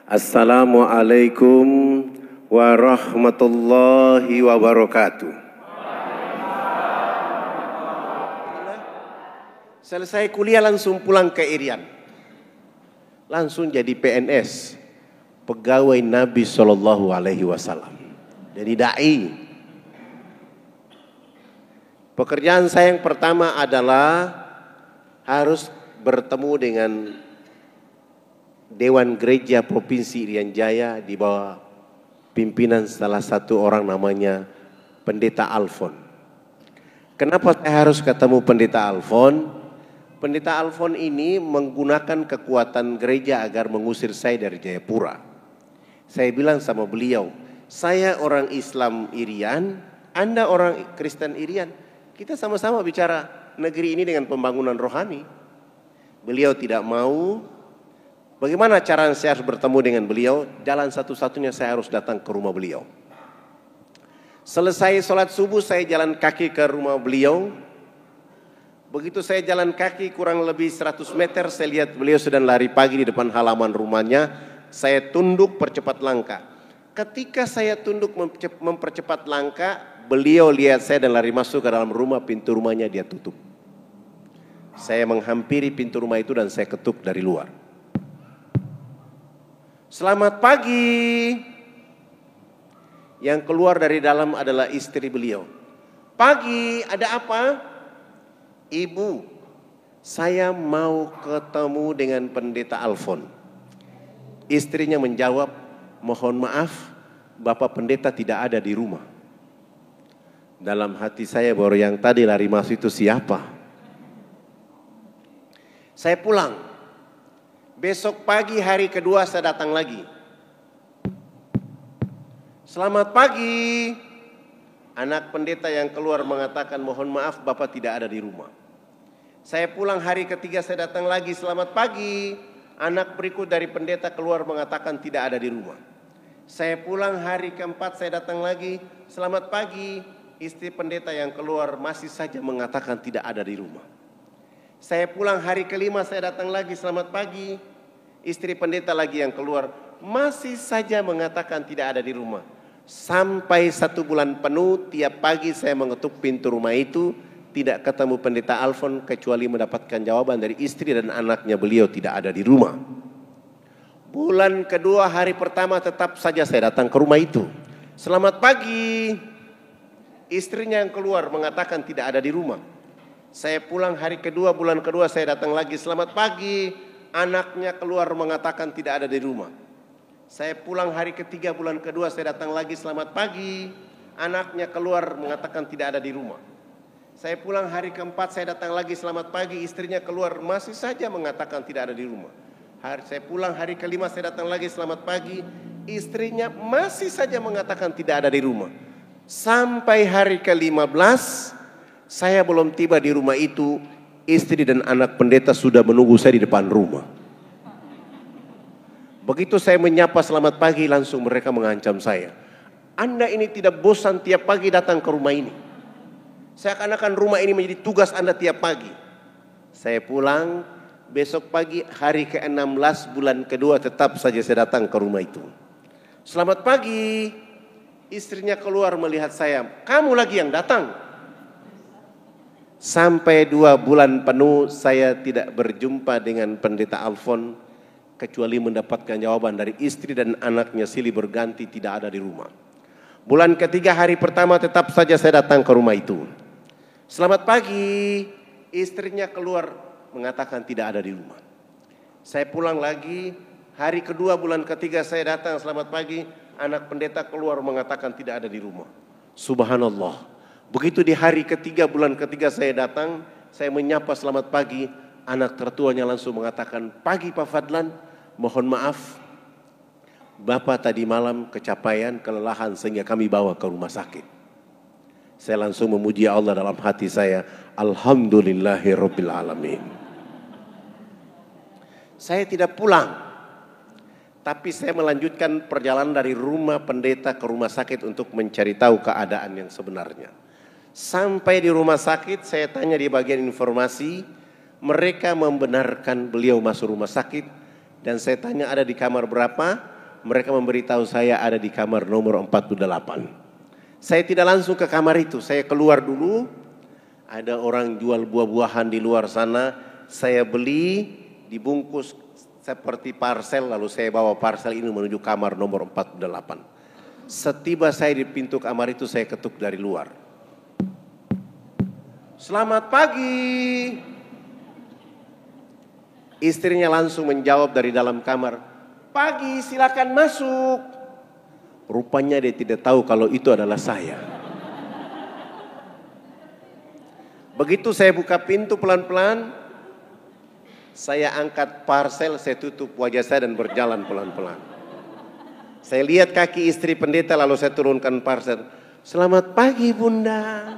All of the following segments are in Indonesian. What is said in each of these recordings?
Assalamualaikum warahmatullahi wabarakatuh. Selesai kuliah langsung pulang ke Irian. Langsung jadi PNS, pegawai Nabi SAW. Jadi dai. Pekerjaan saya yang pertama adalah harus bertemu dengan Dewan Gereja Provinsi Irian Jaya di bawah pimpinan salah satu orang namanya Pendeta Alfon. Kenapa saya harus ketemu Pendeta Alfon? Pendeta Alfon ini menggunakan kekuatan gereja agar mengusir saya dari Jayapura. Saya bilang sama beliau, saya orang Islam Irian, Anda orang Kristen Irian. Kita sama-sama bicara negeri ini dengan pembangunan rohani. Beliau tidak mau. Bagaimana cara saya harus bertemu dengan beliau? Jalan satu-satunya saya harus datang ke rumah beliau. Selesai sholat subuh saya jalan kaki ke rumah beliau. Begitu saya jalan kaki kurang lebih 100 meter, saya lihat beliau sedang lari pagi di depan halaman rumahnya. Saya tunduk percepat langkah. Ketika saya tunduk mempercepat langkah, beliau lihat saya dan lari masuk ke dalam rumah, pintu rumahnya dia tutup. Saya menghampiri pintu rumah itu dan saya ketuk dari luar. Selamat pagi. Yang keluar dari dalam adalah istri beliau. Pagi, ada apa? Ibu, saya mau ketemu dengan Pendeta Alfon. Istrinya menjawab, mohon maaf, Bapak Pendeta tidak ada di rumah. Dalam hati saya baru yang tadi lari masuk itu siapa? Saya pulang. Besok pagi hari kedua saya datang lagi. Selamat pagi. Anak pendeta yang keluar mengatakan mohon maaf Bapak tidak ada di rumah. Saya pulang hari ketiga saya datang lagi. Selamat pagi. Anak berikut dari pendeta keluar mengatakan tidak ada di rumah. Saya pulang hari keempat saya datang lagi. Selamat pagi. Istri pendeta yang keluar masih saja mengatakan tidak ada di rumah. Saya pulang hari kelima saya datang lagi, selamat pagi. Istri pendeta lagi yang keluar masih saja mengatakan tidak ada di rumah. Sampai 1 bulan penuh tiap pagi saya mengetuk pintu rumah itu, tidak ketemu Pendeta Alfon kecuali mendapatkan jawaban dari istri dan anaknya beliau tidak ada di rumah. Bulan kedua hari pertama tetap saja saya datang ke rumah itu. Selamat pagi. Istrinya yang keluar mengatakan tidak ada di rumah. Saya pulang hari kedua, bulan kedua saya datang lagi. Selamat pagi. Anaknya keluar mengatakan tidak ada di rumah. Saya pulang hari ketiga, bulan kedua saya datang lagi. Selamat pagi. Anaknya keluar mengatakan tidak ada di rumah. Saya pulang hari keempat saya datang lagi. Selamat pagi. Istrinya keluar masih saja mengatakan tidak ada di rumah. Saya pulang hari kelima saya datang lagi. Selamat pagi. Istrinya masih saja mengatakan tidak ada di rumah. Sampai hari ke-15 saya belum tiba di rumah itu, istri dan anak pendeta sudah menunggu saya di depan rumah. Begitu saya menyapa selamat pagi, langsung mereka mengancam saya. Anda ini tidak bosan tiap pagi datang ke rumah ini. Seakan-akan rumah ini menjadi tugas Anda tiap pagi. Saya pulang, besok pagi hari ke-16 bulan kedua tetap saja saya datang ke rumah itu. Selamat pagi, istrinya keluar melihat saya. Kamu lagi yang datang. Sampai 2 bulan penuh saya tidak berjumpa dengan Pendeta Alfon kecuali mendapatkan jawaban dari istri dan anaknya silih berganti tidak ada di rumah. Bulan ketiga hari pertama tetap saja saya datang ke rumah itu. Selamat pagi, istrinya keluar mengatakan tidak ada di rumah. Saya pulang lagi, hari kedua bulan ketiga saya datang selamat pagi, anak pendeta keluar mengatakan tidak ada di rumah. Subhanallah. Begitu di hari ketiga, bulan ketiga saya datang, saya menyapa selamat pagi, anak tertuanya langsung mengatakan, pagi Pak Fadlan, mohon maaf, Bapak tadi malam kecapean, kelelahan sehingga kami bawa ke rumah sakit. Saya langsung memuji Allah dalam hati saya, Alhamdulillahirabbil alamin. Saya tidak pulang, tapi saya melanjutkan perjalanan dari rumah pendeta ke rumah sakit untuk mencari tahu keadaan yang sebenarnya. Sampai di rumah sakit, saya tanya di bagian informasi, mereka membenarkan beliau masuk rumah sakit. Dan saya tanya ada di kamar berapa? mereka memberitahu saya ada di kamar nomor 48. Saya tidak langsung ke kamar itu, saya keluar dulu. Ada orang jual buah-buahan di luar sana, saya beli, dibungkus seperti parcel, lalu saya bawa parcel ini menuju kamar nomor 48. Setiba saya di pintu kamar itu, saya ketuk dari luar. Selamat pagi. Istrinya langsung menjawab dari dalam kamar, pagi, silakan masuk. Rupanya dia tidak tahu kalau itu adalah saya. Begitu saya buka pintu pelan-pelan, saya angkat parcel, saya tutup wajah saya dan berjalan pelan-pelan. Saya lihat kaki istri pendeta, lalu saya turunkan parcel. Selamat pagi bunda.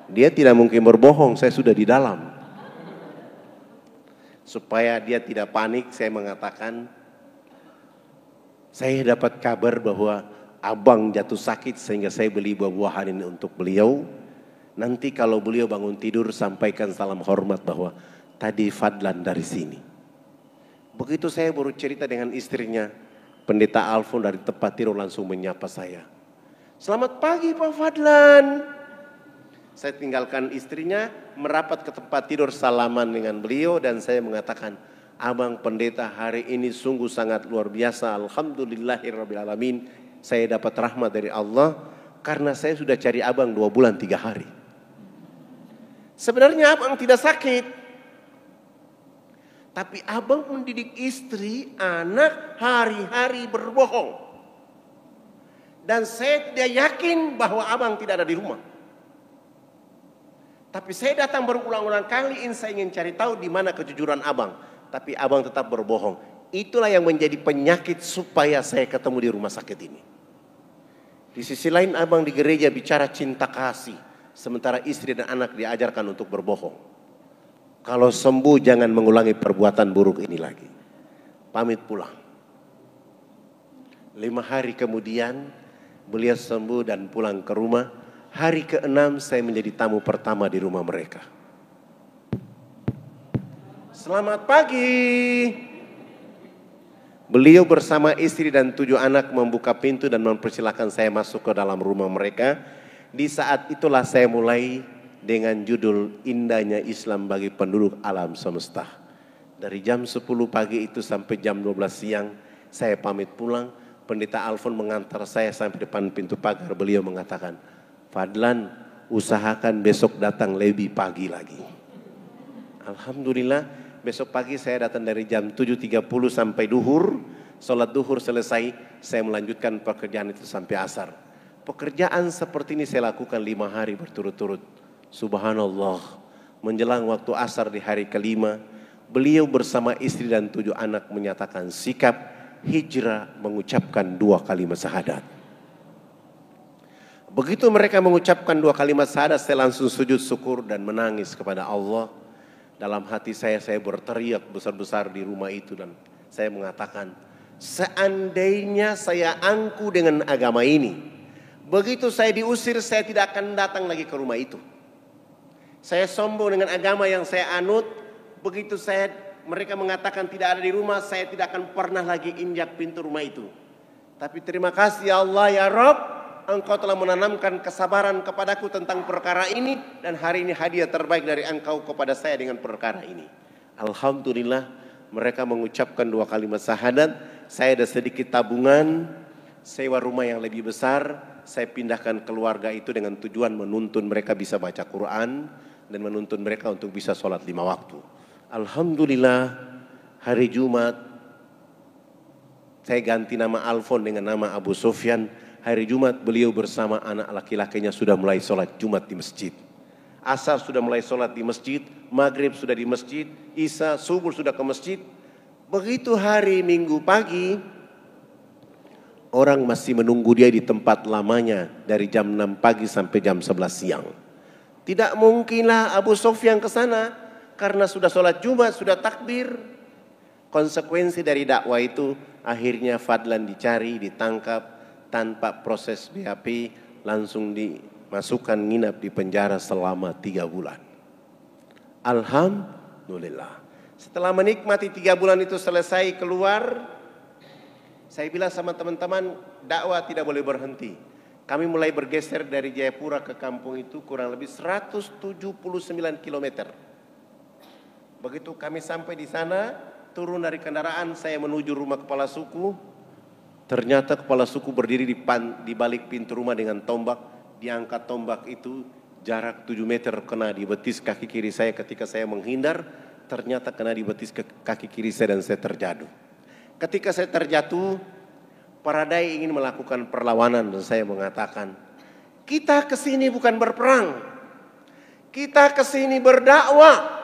Dia tidak mungkin berbohong, saya sudah di dalam. Supaya dia tidak panik, saya mengatakan, saya dapat kabar bahwa abang jatuh sakit sehingga saya beli buah-buahan ini untuk beliau. Nanti kalau beliau bangun tidur, sampaikan salam hormat bahwa tadi Fadlan dari sini. Begitu saya baru cerita dengan istrinya, Pendeta Alfon dari tempat tidur langsung menyapa saya. Selamat pagi Pak Fadlan. Saya tinggalkan istrinya, merapat ke tempat tidur, salaman dengan beliau, dan saya mengatakan, Abang Pendeta hari ini sungguh sangat luar biasa. Alhamdulillahirrabbilalamin. Saya dapat rahmat dari Allah karena saya sudah cari abang 2 bulan 3 hari. Sebenarnya abang tidak sakit. Tapi abang mendidik istri, anak hari-hari berbohong. Dan saya tidak yakin bahwa abang tidak ada di rumah. Tapi saya datang berulang-ulang kali, saya ingin cari tahu di mana kejujuran abang. Tapi abang tetap berbohong. Itulah yang menjadi penyakit supaya saya ketemu di rumah sakit ini. Di sisi lain abang di gereja bicara cinta kasih. Sementara istri dan anak diajarkan untuk berbohong. Kalau sembuh jangan mengulangi perbuatan buruk ini lagi. Pamit pulang. 5 hari kemudian beliau sembuh dan pulang ke rumah. Hari ke-6 saya menjadi tamu pertama di rumah mereka. Selamat pagi. Beliau bersama istri dan 7 anak membuka pintu dan mempersilahkan saya masuk ke dalam rumah mereka. Di saat itulah saya mulai dengan judul Indahnya Islam bagi Penduduk Alam Semesta. Dari jam 10 pagi itu sampai jam 12 siang saya pamit pulang. Pendeta Alfon mengantar saya sampai depan pintu pagar. Beliau mengatakan, Fadlan, usahakan besok datang lebih pagi lagi. Alhamdulillah, besok pagi saya datang dari jam 7.30 sampai duhur. Sholat duhur selesai, saya melanjutkan pekerjaan itu sampai asar. Pekerjaan seperti ini saya lakukan 5 hari berturut-turut. Subhanallah, menjelang waktu asar di hari ke-5, beliau bersama istri dan 7 anak menyatakan sikap hijrah mengucapkan 2 kalimat syahadat. Begitu mereka mengucapkan 2 kalimat syahadat, saya langsung sujud syukur dan menangis kepada Allah. Dalam hati saya berteriak besar-besar di rumah itu dan saya mengatakan, seandainya saya angku dengan agama ini, begitu saya diusir, saya tidak akan datang lagi ke rumah itu. Saya sombong dengan agama yang saya anut, begitu mereka mengatakan tidak ada di rumah, saya tidak akan pernah lagi injak pintu rumah itu. Tapi terima kasih ya Allah ya Rabb, Engkau telah menanamkan kesabaran kepadaku tentang perkara ini, dan hari ini hadiah terbaik dari Engkau kepada saya dengan perkara ini. Alhamdulillah, mereka mengucapkan 2 kalimat syahadat. Saya ada sedikit tabungan, sewa rumah yang lebih besar. Saya pindahkan keluarga itu dengan tujuan menuntun mereka bisa baca Quran dan menuntun mereka untuk bisa sholat 5 waktu. Alhamdulillah, hari Jumat saya ganti nama Alfon dengan nama Abu Sofyan. Hari Jumat beliau bersama anak laki-lakinya sudah mulai sholat Jumat di masjid. Asar sudah mulai sholat di masjid, Maghrib sudah di masjid, Isya, Subuh sudah ke masjid. Begitu hari Minggu pagi, orang masih menunggu dia di tempat lamanya dari jam 6 pagi sampai jam 11 siang. Tidak mungkinlah Abu Sofyan ke sana karena sudah sholat Jumat, sudah takbir. Konsekuensi dari dakwah itu akhirnya Fadlan dicari, ditangkap tanpa proses BAP, langsung dimasukkan nginap di penjara selama 3 bulan. Alhamdulillah. Setelah menikmati 3 bulan itu selesai keluar, Saya bilang sama teman-teman, dakwah tidak boleh berhenti. Kami mulai bergeser dari Jayapura ke kampung itu kurang lebih 179 km. Begitu kami sampai di sana, turun dari kendaraan, saya menuju rumah kepala suku. Ternyata kepala suku berdiri di balik pintu rumah dengan tombak. Diangkat tombak itu, jarak 7 meter kena di betis kaki kiri saya. Ketika saya menghindar, ternyata kena di betis kaki kiri saya dan saya terjatuh. Ketika saya terjatuh, Paradai ingin melakukan perlawanan dan saya mengatakan, kita kesini bukan berperang, kita kesini berdakwah.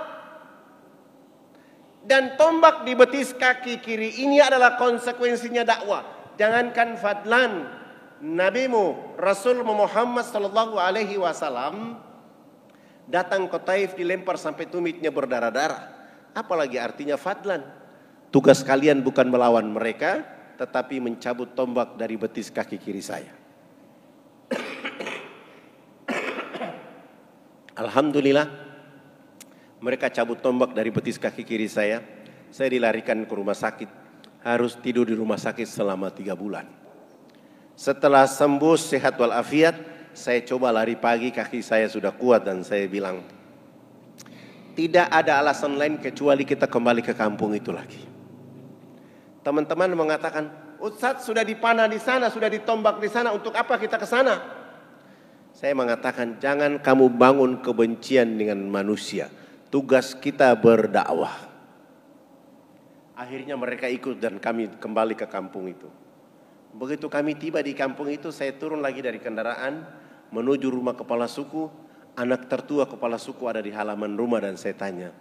Dan tombak di betis kaki kiri ini adalah konsekuensinya dakwah. Jangankan Fadlan, nabimu Rasul Muhammad sallallahu alaihi wasallam datang ke Taif dilempar sampai tumitnya berdarah-darah. Apalagi artinya Fadlan. Tugas kalian bukan melawan mereka, tetapi mencabut tombak dari betis kaki kiri saya. Alhamdulillah, mereka cabut tombak dari betis kaki kiri saya. Saya dilarikan ke rumah sakit. Harus tidur di rumah sakit selama 3 bulan. Setelah sembuh sehat walafiat, saya coba lari pagi, kaki saya sudah kuat dan saya bilang, tidak ada alasan lain kecuali kita kembali ke kampung itu lagi. Teman-teman mengatakan, Ustadz sudah dipanah di sana, sudah ditombak di sana, untuk apa kita ke sana? Saya mengatakan, jangan kamu bangun kebencian dengan manusia. Tugas kita berdakwah. Akhirnya mereka ikut dan kami kembali ke kampung itu. Begitu kami tiba di kampung itu, saya turun lagi dari kendaraan, menuju rumah kepala suku. Anak tertua kepala suku ada di halaman rumah dan saya tanya,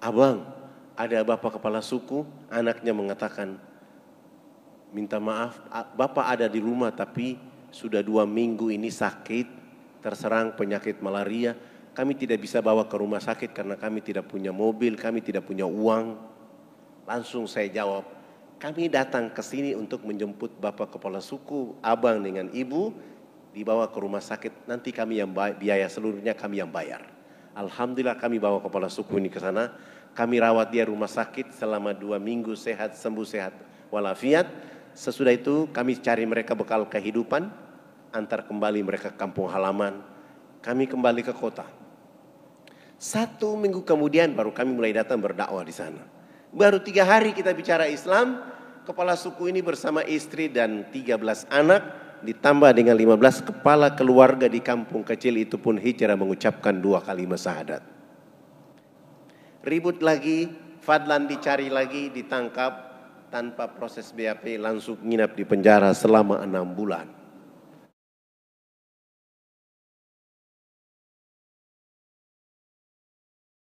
abang, ada bapak kepala suku? Anaknya mengatakan, minta maaf, bapak ada di rumah tapi sudah 2 minggu ini sakit, terserang penyakit malaria. Kami tidak bisa bawa ke rumah sakit karena kami tidak punya mobil, kami tidak punya uang. Langsung saya jawab, kami datang ke sini untuk menjemput bapak kepala suku, abang dengan ibu, dibawa ke rumah sakit. Nanti kami yang biaya seluruhnya, kami yang bayar. Alhamdulillah kami bawa kepala suku ini ke sana. Kami rawat dia rumah sakit selama 2 minggu, sehat, sembuh sehat walafiat. Sesudah itu kami cari mereka bekal kehidupan, antar kembali mereka ke kampung halaman. Kami kembali ke kota. 1 minggu kemudian baru kami mulai datang berdakwah di sana. Baru 3 hari kita bicara Islam, kepala suku ini bersama istri dan 13 anak, ditambah dengan 15 kepala keluarga di kampung kecil itu pun hijrah mengucapkan 2 kalimat syahadat. Ribut lagi, Fadlan dicari lagi, ditangkap tanpa proses BAP, langsung nginap di penjara selama 6 bulan.